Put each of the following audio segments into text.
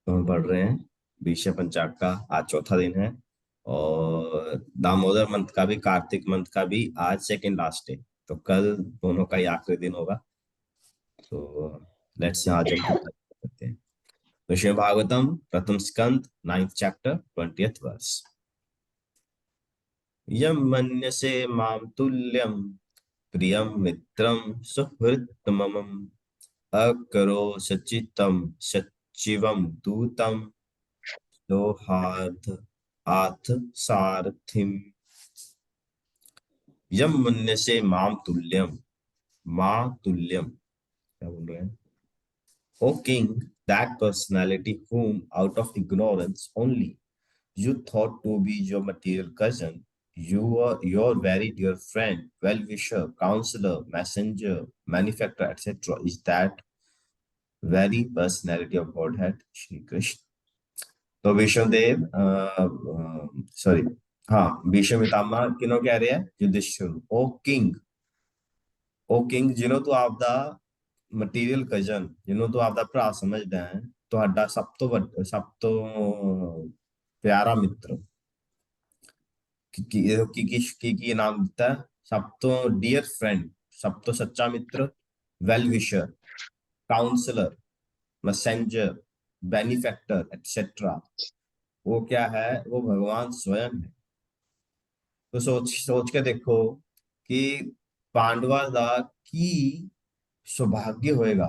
तो हम पढ़ रहे हैं भीष्म पंचाग का। आज चौथा दिन है और दामोदर मंथ का भी, कार्तिक मंथ का भी आज सेकंड लास्ट है। तो कल दोनों का ही आखिरी दिन होगा। तो लेट्स आज हम करते हैं। तो श्रीमद् भागवतम प्रथम स्कंद 9th चैप्टर 20th वर्स। यम मन्यसे माम तुल्यम प्रियम मित्रम सुहृत्तमम् अकरो सचितम सचिवम दूतम सौहार्द आथ सारथिम। यम मन्यसे माम तुल्यम, माँ तुल्यम क्या बोल रहे हैं? O king, that personality whom out of ignorance only you thought to be your material cousin, you are your very dear friend, well-wisher, counselor, messenger, benefactor, etc. is that very personality of Godhead, Shri Krishna. तो Vishnudeo sorry, हाँ, भीष्म पितामह किनो कह रहे हैं? Yudhishthir. O king, जिन्हों तू आपदा material cousin, ਜਿਹਨੂੰ ਤੂੰ ਆਪਦਾ ਭਰਾ ਸਮਝਦਾ ਹੈ, ਤੁਹਾਡਾ ਸਭ ਤੋਂ ਪਿਆਰਾ ਮਿੱਤਰ। ਕੀ ਨਾਮ ਦਿੱਤਾ ਹੈ? ਸਭ ਤੋਂ ਡੀਅਰ ਫਰੈਂਡ, ਸਭ ਤੋਂ ਸੱਚਾ ਮਿੱਤਰ, well wisher, counsellor, messenger, benefactor etcetera. वो क्या है? वो भगवान स्वयं है। तो सोच सोच के देखो कि पांडवा दा की सौभाग्य होएगा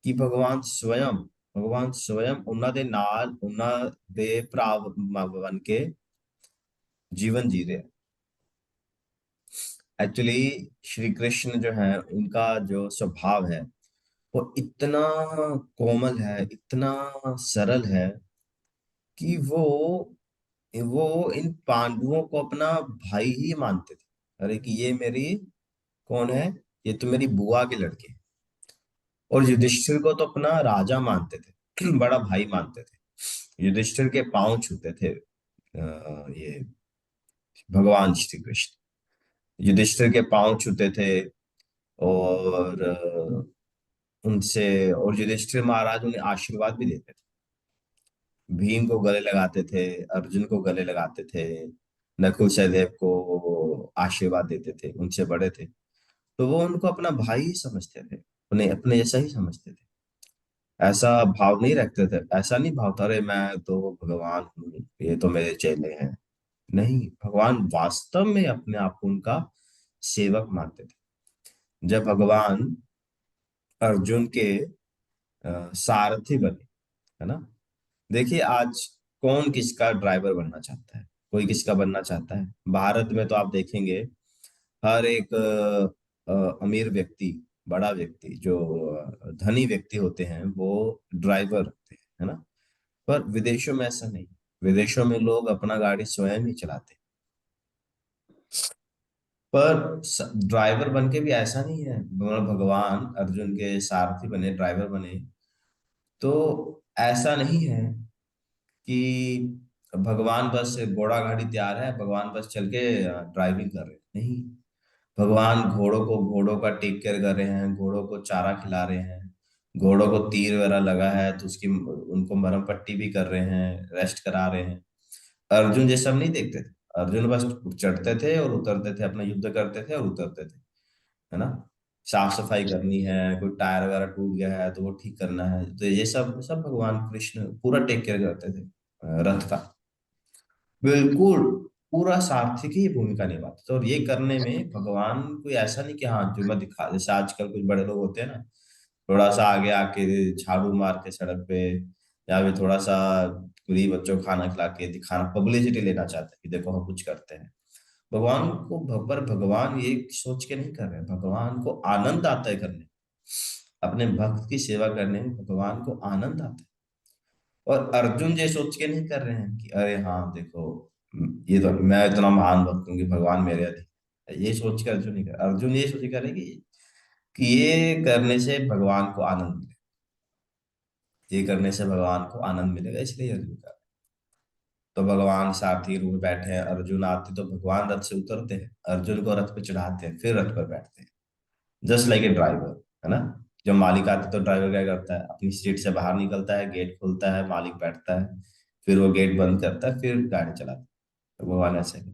कि ਭਗਵਾਨ ਸਵयं ਉਹਨਾਂ ਦੇ ਨਾਲ, ਉਹਨਾਂ ਦੇ ਭਰਾ ਬਣ ਕੇ जीवन जी रहे हैं। एक्चुअली श्री कृष्ण जो है, उनका जो स्वभाव है वो इतना कोमल है, इतना सरल है कि वो इन पांडवों को अपना भाई ही मानते थे। अरे कि ये मेरी कौन है? ये तो मेरी बुआ के लड़के। और युधिष्ठिर को तो अपना राजा मानते थे, बड़ा भाई मानते थे। युधिष्ठिर के पांव छूते थे ये भगवान श्री कृष्ण। युधिष्ठिर के पांव छूते थे और उनसे, और युधिष्ठिर महाराज उन्हें आशीर्वाद भी देते थे। भीम को गले लगाते थे, अर्जुन को गले लगाते थे, नकुल सहदेव को आशीर्वाद देते थे, उनसे बड़े थे। तो वो उनको अपना भाई ही समझते थे, उन्हें अपने जैसा ही समझते थे। ऐसा भाव नहीं रखते थे, ऐसा नहीं भाव था अरे मैं तो भगवान हूँ, ये तो मेरे चेले हैं। नहीं, भगवान वास्तव में अपने आप को उनका सेवक मानते थे। जब भगवान अर्जुन के सारथी बने, है ना? देखिए आज कौन किसका ड्राइवर बनना चाहता है? कोई किसका बनना चाहता है? भारत में तो आप देखेंगे हर एक अमीर व्यक्ति, बड़ा व्यक्ति, जो धनी व्यक्ति होते हैं वो ड्राइवर होते हैं, है ना? पर विदेशों में ऐसा नहीं। विदेशों में लोग अपना गाड़ी स्वयं ही चलाते हैं। पर ड्राइवर बन के भी ऐसा नहीं है, भगवान अर्जुन के सारथी बने, ड्राइवर बने तो ऐसा नहीं है कि भगवान बस घोड़ा गाड़ी तैयार है, भगवान बस चल के ड्राइविंग कर रहे हैं। नहीं, भगवान घोड़ों का टेक केयर कर रहे हैं, घोड़ों को चारा खिला रहे हैं, घोड़ों को तीर वगैरह लगा है तो उसकी उनको मरहम पट्टी भी कर रहे हैं, रेस्ट करा रहे हैं। अर्जुन ये सब नहीं देखते थे। अर्जुन बस चढ़ते थे और उतरते थे, अपना युद्ध करते थे और उतरते थे, है ना? साफ सफाई करनी है, कोई टायर वगैरह टूट गया है तो वो ठीक करना है, तो ये सब सब भगवान कृष्ण पूरा टेक केयर करते थे रथ का। बिल्कुल पूरा सारथी की भूमिका निभाते थे। और ये करने में भगवान कोई ऐसा नहीं कि हाँ जो मैं दिखा, जैसे आजकल कुछ बड़े लोग होते हैं ना, थोड़ा सा आगे आके झाड़ू मार के सड़क पे, या फिर थोड़ा सा गरीब बच्चों को खाना खिला के दिखाना, पब्लिसिटी लेना चाहते हैं कि देखो हम कुछ करते हैं। भगवान को पर भगवान ये सोच के नहीं कर रहे हैं, भगवान को आनंद आता है करने, अपने भक्त की सेवा करने में भगवान को आनंद आता है। और अर्जुन ये सोच के नहीं कर रहे हैं कि अरे हाँ देखो, ये तो मैं इतना महान भक्त हूँ कि भगवान मेरे अधिक है। ये सोच के अर्जुन नहीं कर, अर्जुन ये सोच कर रहे कि ये करने से भगवान को आनंद मिले, ये करने से भगवान को आनंद मिलेगा, इसलिए अर्जुन कर। तो भगवान सारथी रूप में बैठे हैं, अर्जुन आते तो भगवान रथ से उतरते हैं, अर्जुन को रथ पे चढ़ाते हैं, फिर रथ पर बैठते हैं, जस्ट लाइक ए ड्राइवर, है ना? जब मालिक आता है तो ड्राइवर क्या करता है, अपनी सीट से बाहर निकलता है, गेट खोलता है, मालिक बैठता है, फिर वो गेट बंद करता है, फिर गाड़ी चलाता है। तो भगवान ऐसे ही।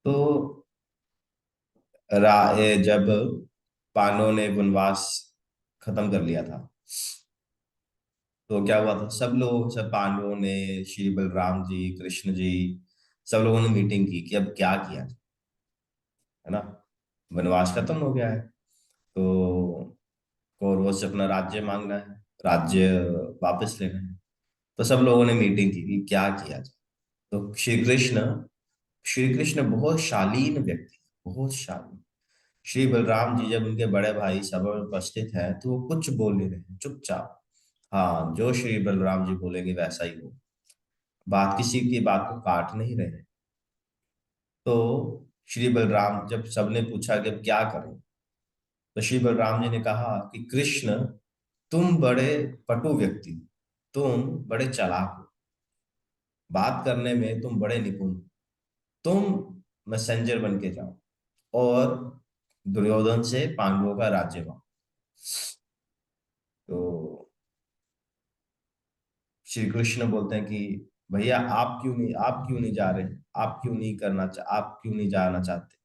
तो जब पांडवों ने वनवास खत्म कर लिया था, तो क्या हुआ था, सब लोग, सब पांडवों ने, श्री बलराम जी, कृष्ण जी, सब लोगों ने मीटिंग की कि अब क्या किया जाए, है ना। वनवास खत्म हो गया है, तो कौरवों से अपना राज्य मांगना है, राज्य वापस लेना है। तो सब लोगों ने मीटिंग की कि क्या किया जाए। तो श्री कृष्ण बहुत शालीन व्यक्ति, बहुत शालीन। श्री बलराम जी जब उनके बड़े भाई सभा में उपस्थित हैं, तो वो कुछ बोल नहीं रहे, चुपचाप। हाँ, जो श्री बलराम जी बोलेंगे वैसा ही हो, बात किसी की बात को काट नहीं रहे। तो श्री बलराम, जब सबने पूछा कि अब क्या करें, तो श्री बलराम जी ने कहा कि कृष्ण, तुम बड़े पटु व्यक्ति हो, तुम बड़े चालाक हो, बात करने में तुम बड़े निपुण हो, तुम मैसेंजर बन के जाओ और दुर्योधन से पांडवों का राज्य मांगो। तो श्री कृष्ण बोलते हैं कि भैया आप क्यों नहीं जा रहे, आप क्यों नहीं जाना चाहते।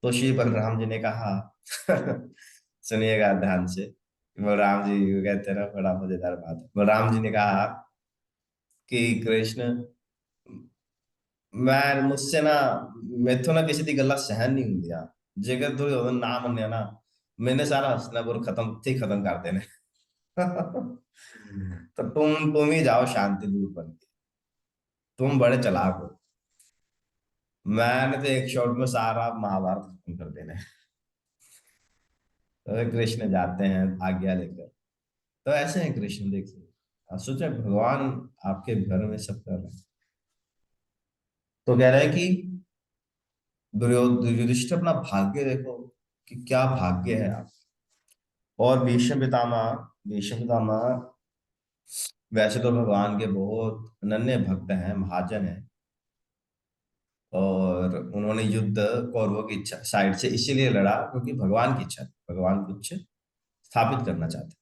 तो श्री बलराम जी ने कहा सुनिएगा ध्यान से, बलराम जी को कहते हैं ना, बड़ा मजेदार बात है। बलराम जी ने कहा कि कृष्ण, मैं मुझसे ना मैथों ना किसी की गल्ला सहन नहीं हुंदी आ, जेकर दुर्योधन ना मन्ने ना, मैंने सारा हस्तिनापुर खत्म थी खत्म कर देने। तो तुम ही जाओ शांति दूत बन के, तुम बड़े चालाक हो, मैंने तो एक शॉट में सारा महाभारत खत्म कर देने। तो कृष्ण जाते हैं आज्ञा लेकर। तो ऐसे हैं कृष्ण, देखिए, आप सोचे भगवान आपके घर में सब कर रहे हैं। तो कह रहे हैं कि युधिष्ठिर अपना भाग्य देखो, कि क्या भाग्य है आप। और भीष्म पितामह वैसे तो भगवान के बहुत अनन्य भक्त हैं, महाजन हैं। और उन्होंने युद्ध कौरवों की इच्छा साइड से इसीलिए लड़ा क्योंकि भगवान की इच्छा थी, भगवान कुछ स्थापित करना चाहते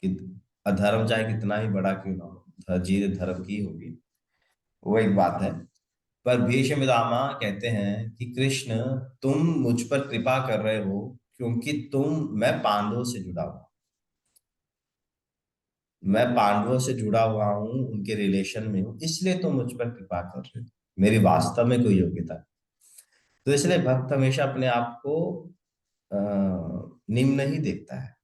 हैं कि अधर्म चाहे कितना ही बड़ा क्यों ना हो, जीत धर्म की होगी। वो एक बात है। पर भीष्म पितामह कहते हैं कि कृष्ण, तुम मुझ पर कृपा कर रहे हो क्योंकि मैं पांडवों से जुड़ा हुआ, मैं पांडवों से जुड़ा हुआ हूँ, उनके रिलेशन में हूँ, इसलिए तुम मुझ पर कृपा कर रहे हो, मेरी वास्तव में कोई योग्यता नहीं। तो इसलिए भक्त हमेशा अपने आप को अ, निम्न ही देखता है।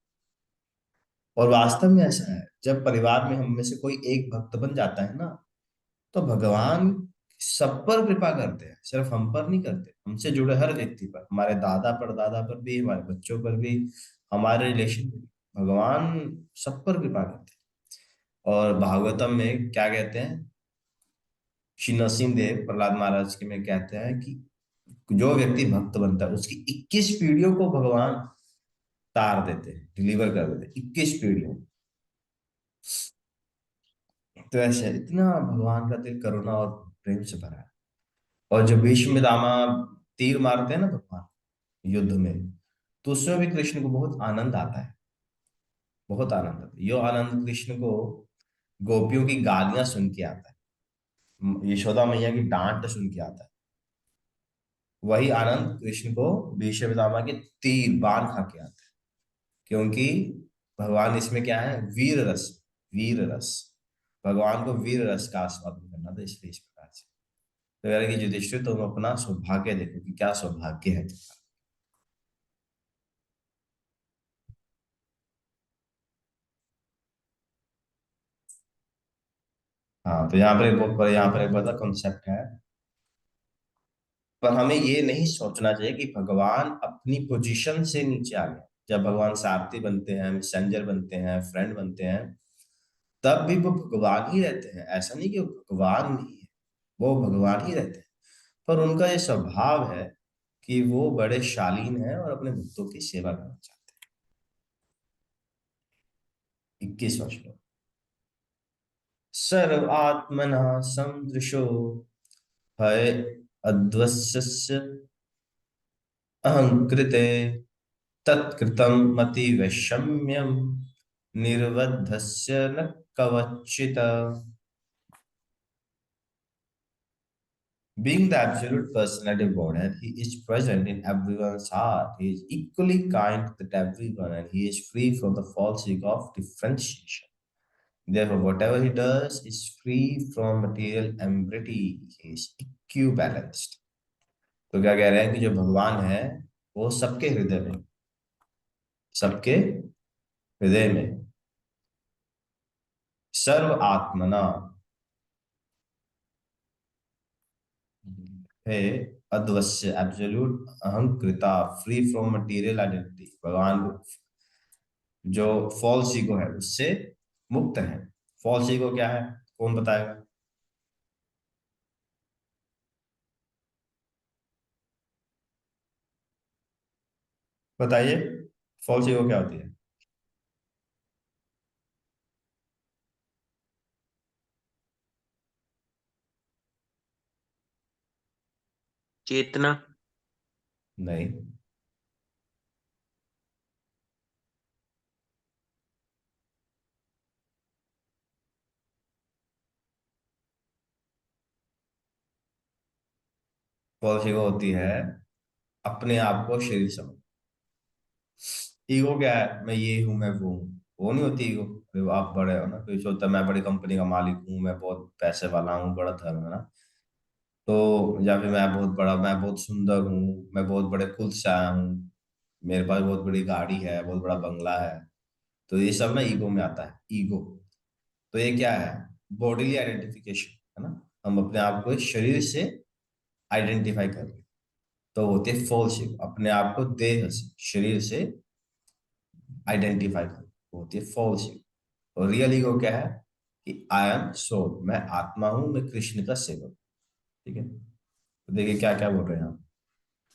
और वास्तव में ऐसा है, जब परिवार में हम में से कोई एक भक्त बन जाता है ना, तो भगवान सब पर कृपा करते हैं, सिर्फ हम पर नहीं करते, हमसे जुड़े हर व्यक्ति पर, हमारे दादा परदादा पर भी, हमारे बच्चों पर भी, हमारे रिलेशन में भी भगवान सब पर कृपा करते हैं। और भागवतम में क्या कहते हैं, श्री नरसिंह देव प्रहलाद महाराज के में कहते हैं कि जो व्यक्ति भक्त बनता है उसकी 21 पीढ़ियों को भगवान तार देते हैं, डिलीवर कर देते हैं, 21 पीढ़ियों। तो ऐसे इतना भगवान का दिल करुणा और प्रेम से भरा है। और जो भीष्म पितामह तीर मारते हैं ना भगवान युद्ध में, तो उसमें भी कृष्ण को बहुत आनंद आता है, बहुत आनंद आता है। यो आनंद कृष्ण को गोपियों की गालियां सुन के आता है, यशोदा मैया की डांट सुन के आता है। वही आनंद कृष्ण को भीष्म पितामह के तीर बाण खा के आता है, क्योंकि भगवान इसमें क्या है, वीर रस, वीर रस, भगवान को वीर रस का आस्वादन करना था, इसलिए इस प्रकार से। तो यार कि युधिष्ठिर, तुम अपना सौभाग्य देखो कि क्या सौभाग्य है तुम्हारा। हाँ, तो यहाँ पर एक बड़ा कॉन्सेप्ट है। पर हमें ये नहीं सोचना चाहिए कि भगवान अपनी पोजीशन से नीचे आ गए। जब भगवान सारथी बनते हैं, मैसेंजर बनते हैं, फ्रेंड बनते हैं, तब भी वो भगवान ही रहते हैं, ऐसा नहीं कि वो भगवान नहीं है, वो भगवान ही रहते हैं। पर उनका ये स्वभाव है कि वो बड़े शालीन है और अपने भक्तों की सेवा करना चाहते हैं। 21वां श्लोक। सर्व आत्मना सदृशो भय अध्वस्य अहंकृते तत्कृतं मतिवैषम्यं निर्बद्धस्य न कवचित्. Being the absolute personality of Godhead, he is present in everyone's heart. He is equally kind to everyone and he is free from the false ego of differentiation. Therefore, whatever he does is free from material ambiguity. He is equibalanced. तो क्या कह रहे हैं कि जो भगवान है वो सबके हृदय में सर्व आत्मना है अद्वस्य एब्सोल्यूट अहंकृता फ्री फ्रॉम मटेरियल आइडेंटिटी. भगवान जो फॉल्स ईगो है उससे मुक्त है. फॉल्स ईगो क्या है, कौन बताएगा? बताइए, फॉल्स ईगो क्या होती है? चेतना। नहीं. फॉल्स ईगो होती है अपने आप को शरीर समझ. ईगो क्या है? मैं ये हूं, मैं वो हूँ. वो नहीं होती ईगो. अरे आप बड़े हो ना, कोई सोचता है मैं बड़ी कंपनी का मालिक हूँ, मैं बहुत पैसे वाला हूँ, बड़ा धर्म है ना. तो या फिर मैं बहुत सुंदर हूँ, मैं बहुत बड़े कुल से आया हूँ, मेरे पास बहुत बड़ी गाड़ी है, बहुत बड़ा बंगला है. तो ये सब ना ईगो में आता है, ईगो. तो ये क्या है? बॉडीली आइडेंटिफिकेशन है ना. हम अपने आप को इस शरीर से आइडेंटिफाई कर रहे हैं. तो होती है फॉल्स ईगो, अपने आप को देह से, शरीर से आइडेंटिफाई कर, होती है फॉल्स ईगो. और रियल ईगो क्या है? कि आई एम सोल, मैं आत्मा हूं, मैं कृष्ण का सेवक हूं. ठीक है. तो देखिए क्या क्या बोल रहे हैं हम.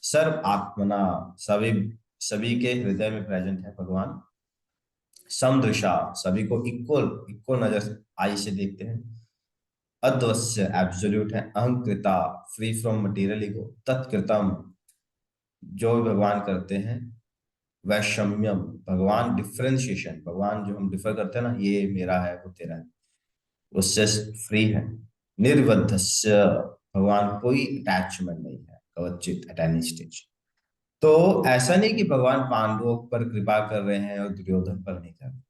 सर्व आत्मना, सभी सभी के हृदय में प्रेजेंट है भगवान. समदृशा, सभी को इक्वल इक्वल नजर से, आई से देखते हैं. अद्वस्य, एब्सोल्यूट है. अहंकृता, फ्री फ्रॉम मटेरियल ईगो. तत्कृतम, जो भी भगवान करते हैं. वैषम्यम, भगवान डिफरेंशिएशन, भगवान जो हम डिफर करते हैं ना, ये मेरा है वो तेरा है, उससे फ्री है. निर्बद्धस्य, भगवान कोई अटैचमेंट नहीं है कवचित एट एनी स्टेज. तो ऐसा नहीं कि भगवान पांडवों पर कृपा कर रहे हैं और दुर्योधन पर नहीं कर रहे.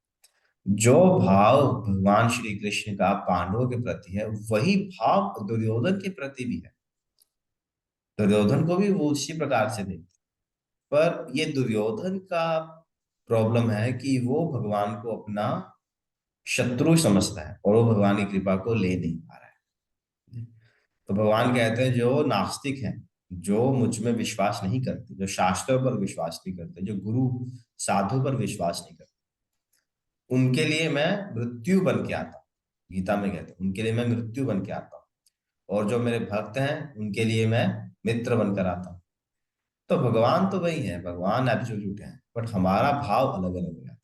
जो भाव भगवान श्री कृष्ण का पांडवों के प्रति है वही भाव दुर्योधन के प्रति भी है. दुर्योधन को भी वो उसी प्रकार से देखते. पर ये दुर्योधन का प्रॉब्लम है कि वो भगवान को अपना शत्रु समझता है और वो भगवान की कृपा को ले नहीं पा रहा है. तो भगवान कहते हैं जो नास्तिक हैं, जो मुझ में विश्वास नहीं करते, जो शास्त्रों पर विश्वास नहीं करते, जो गुरु साधु पर विश्वास नहीं करते, उनके लिए मैं मृत्यु बन के आता हूँ. गीता में कहते हैं उनके लिए मैं मृत्यु बन के आता हूँ. और जो मेरे भक्त हैं उनके लिए मैं मित्र बनकर आता हूँ. तो भगवान तो वही है, भगवान एब्सोल्यूट है, बट हमारा भाव अलग अलग हो जाता है.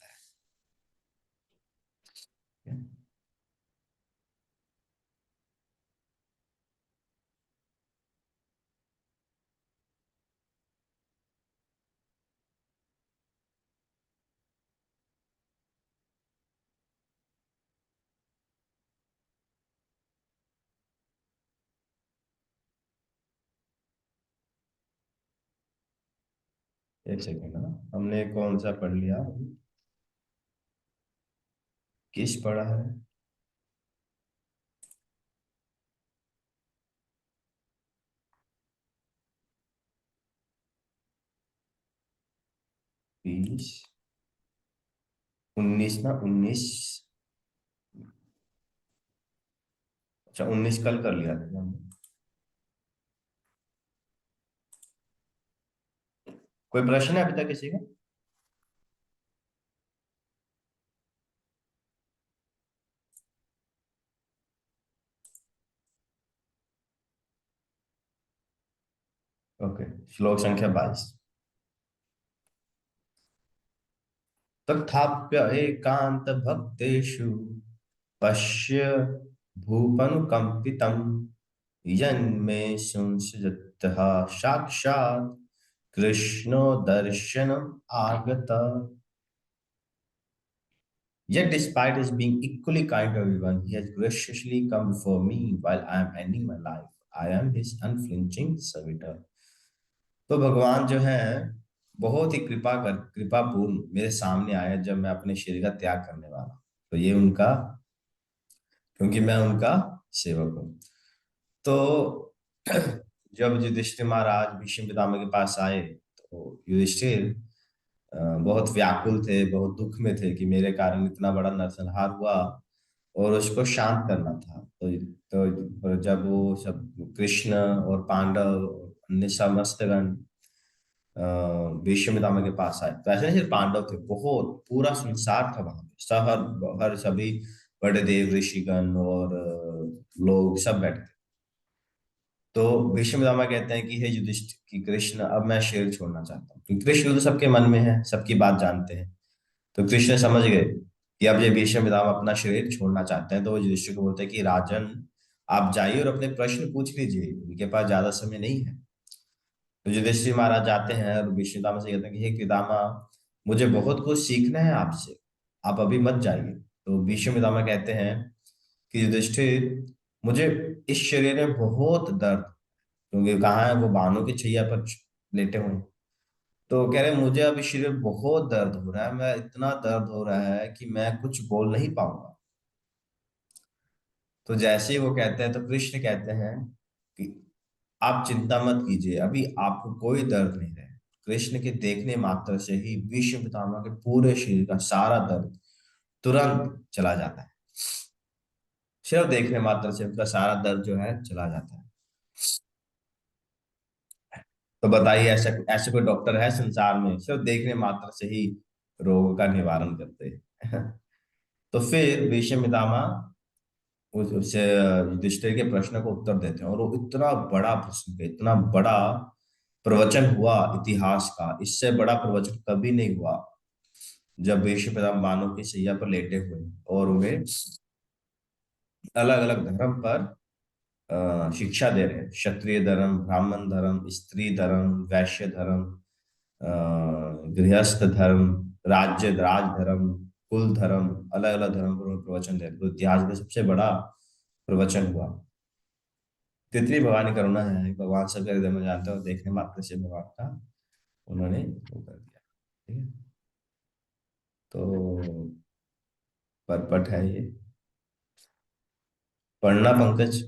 एक सेकेंड ना, हमने कौन सा पढ़ लिया अभी? किस पढ़ा है? 20, 19 ना, 19. अच्छा, 19 कल कर लिया था हमने. कोई प्रश्न है अभी तक किसी का? ओके. श्लोक संख्या 22. तथाप्य एकांत भक्तेषु पश्य भूपनुकंपितम् यन्मे संसजतः साक्षात् कृष्णो दर्शनम आगता, yet despite his being equally kind to everyone, he has graciously come before me while I am ending my life. I am his unflinching servitor. तो भगवान जो है बहुत ही कृपापूर्ण मेरे सामने आया जब मैं अपने शरीर का त्याग करने वाला, तो ये उनका, क्योंकि मैं उनका सेवक हूँ। तो जब युधिष्ठिर महाराज भीष्म पितामह के पास आए, तो युधिष्ठिर बहुत व्याकुल थे, बहुत दुख में थे कि मेरे कारण इतना बड़ा नरसंहार हुआ और उसको शांत करना था। तो जब वो सब कृष्ण और पांडव और अन्य समस्त गण भीष्म पितामह के पास आए, तो ऐसे नहीं सिर्फ पांडव थे, बहुत पूरा संसार था वहां पे, हर सभी बड़े देव ऋषिगण और लोग सब बैठे थे। तो भीष्म पितामह कहते हैं कि हे युधिष्ठिर, कि कृष्ण अब मैं शरीर छोड़ना चाहता हूँ, क्योंकि कृष्ण तो सबके मन में है, सबकी बात जानते हैं। तो कृष्ण समझ गए कि अब ये भीष्म पितामह अपना शरीर छोड़ना चाहते हैं, तो वो युधिष्ठिर को बोलते हैं कि राजन, आप जाइए और अपने प्रश्न पूछ लीजिए, उनके पास ज्यादा समय नहीं है। तो युधिष्ठिर महाराज जाते हैं और भीष्म पितामह से कहते हैं कि हे पितामह, मुझे बहुत कुछ सीखना है आपसे, आप अभी मत जाइए। तो भीष्म पितामह कहते हैं कि युधिष्ठिर, मुझे इस शरीर में बहुत दर्द, क्योंकि कहाँ है वो, बाणों की छैया पर लेटे हुए हैं। तो कह रहे मुझे अब इस शरीर में बहुत दर्द हो रहा है, मैं इतना दर्द हो रहा है कि मैं कुछ बोल नहीं पाऊंगा। तो जैसे ही वो कहते हैं, तो कृष्ण कहते हैं कि आप चिंता मत कीजिए, अभी आपको कोई दर्द नहीं है। कृष्ण के देखने मात्र से ही भीष्म पितामह के पूरे शरीर का सारा दर्द तुरंत चला जाता है। सिर्फ देखने मात्र से उनका सारा दर्द जो है चला जाता है। तो बताइए, ऐसा ऐसे कोई डॉक्टर है संसार में सिर्फ देखने मात्र से ही रोग का निवारण करते हैं? तो फिर भीष्म पितामह उससे युधिष्ठिर के प्रश्न को उत्तर देते हैं, और वो इतना बड़ा प्रश्न, इतना बड़ा प्रवचन हुआ इतिहास का, इससे बड़ा प्रवचन कभी नहीं हुआ। जब भीष्म पितामह बानों की सैया पर लेटे हुए और उन्हें अलग अलग धर्म पर शिक्षा दे रहे हैं, क्षत्रिय धर्म, ब्राह्मण धर्म, स्त्री धर्म, वैश्य धर्म, गृहस्थ धर्म, राज धर्म, कुल धर्म, अलग अलग धर्म पर उन्हें प्रवचन दे रहे हैं। तो इतिहास का सबसे बड़ा प्रवचन हुआ। कितनी भगवान की करुणा है, भगवान सबके हृदय में जानते हो, देखने मात्र से भगवान का उन्होंने वो कर दिया। ठीक है, तो परपट है ये, पढ़ना Pankaj.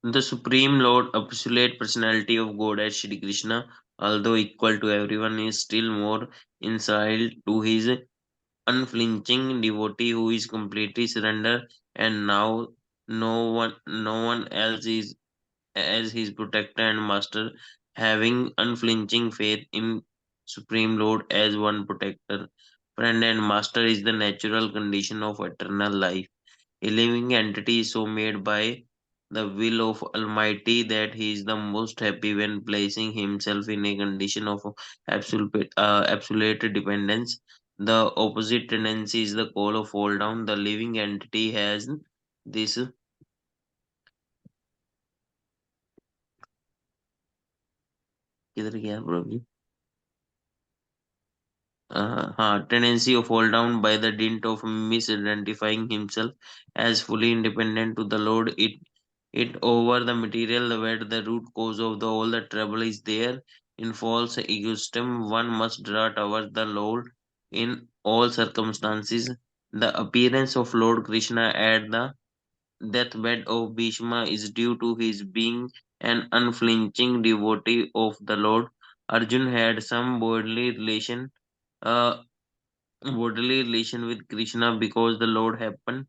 The Supreme Lord, absolute personality of Godhead Shri Krishna, although equal to everyone, is still more entitled to his unflinching devotee who is completely surrendered, and now no one else is as his protector and master, having unflinching faith in Supreme Lord as one protector, friend, and master is the natural condition of eternal life. A living entity is so made by the will of Almighty that he is the most happy when placing himself in a condition of absolute dependence. The opposite tendency is the call of fall down. The living entity has this किधर गया bro जी? Tendency of fall down by the dint of misidentifying himself as fully independent to the Lord. It over the material where the root cause of all the trouble is there. In false egoism, one must draw towards the Lord in all circumstances. The appearance of Lord Krishna at the deathbed of Bhishma is due to his being an unflinching devotee of the Lord. Arjun had some uh, bodily relation with Krishna because the Lord happened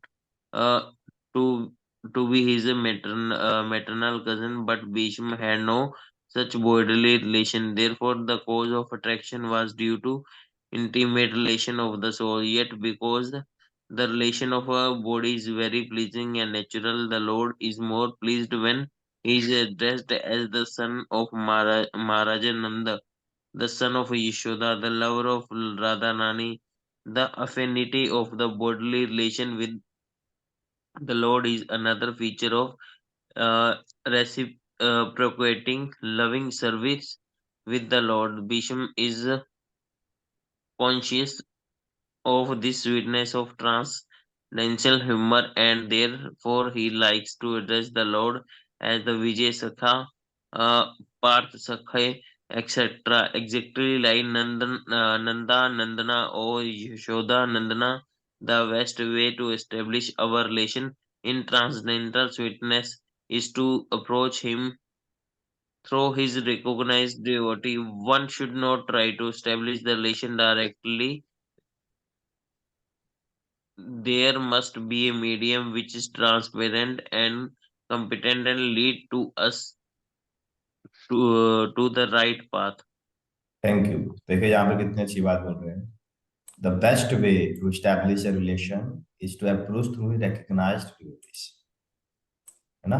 uh, to be his maternal cousin, but Bhishma had no such bodily relation. Therefore, the cause of attraction was due to intimate relation of the soul. Yet, because the relation of a body is very pleasing and natural, the Lord is more pleased when he is addressed as the son of Maharaja Nanda, the son of Yashoda, the lover of Radharani. The affinity of the bodily relation with the Lord is another feature of reciprocating loving service with the Lord. Bisham is conscious of this sweetness of transcendental humor, and therefore he likes to address the Lord as the Vijay Sakha, Parth Sakhe, etc. Exactly like Nanda Nandana or Yashoda Nandana, the best way to establish our relation in transcendental sweetness is to approach him through his recognized devotee. One should not try to establish the relation directly. There must be a medium which is transparent and competent and lead to us to the right path. Thank you. देखिए यहाँ पे कितनी अच्छी बात बोल रहे हैं। The best way to establish a relation is to approach through recognised devotees, है ना।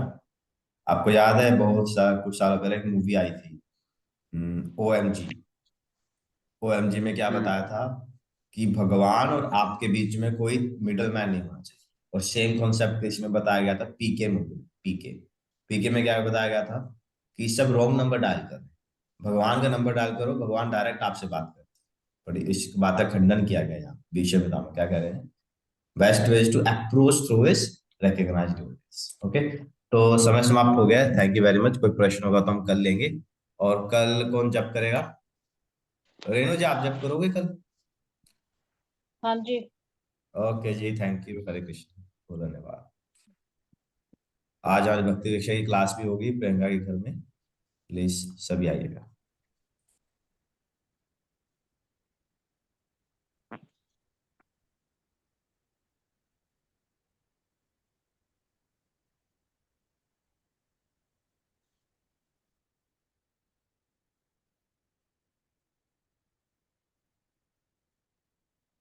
आपको याद है कुछ साल पहले एक मूवी आई थी, OMG। OMG में क्या हम्म। बताया था कि भगवान और आपके बीच में कोई मिडल मैन नहीं होना चाहिए। और सेम कॉन्सेप्ट इसमें बताया गया था पीके मूवी। पीके पीके में क्या बताया गया था कि सब रॉन्ग नंबर डायल कर, भगवान का नंबर डायल करो, भगवान डायरेक्ट आपसे बात करते हैं। बड़ी इस बात का खंडन किया गया यहाँ विषय में। क्या कह रहे हैं, best way to approach through is recognised okay. तो समय समाप्त हो गया है। Thank you very much. कोई प्रश्न होगा तो हम कल लेंगे। और कल कौन जब करेगा? रेणु जी आप जब करोगे कल? हाँ जी। ओके जी, थैंक यू, हरे कृष्ण, बहुत धन्यवाद। आज भक्ति विषय की क्लास भी होगी प्रियंका के घर में, प्लीज सभी आइएगा।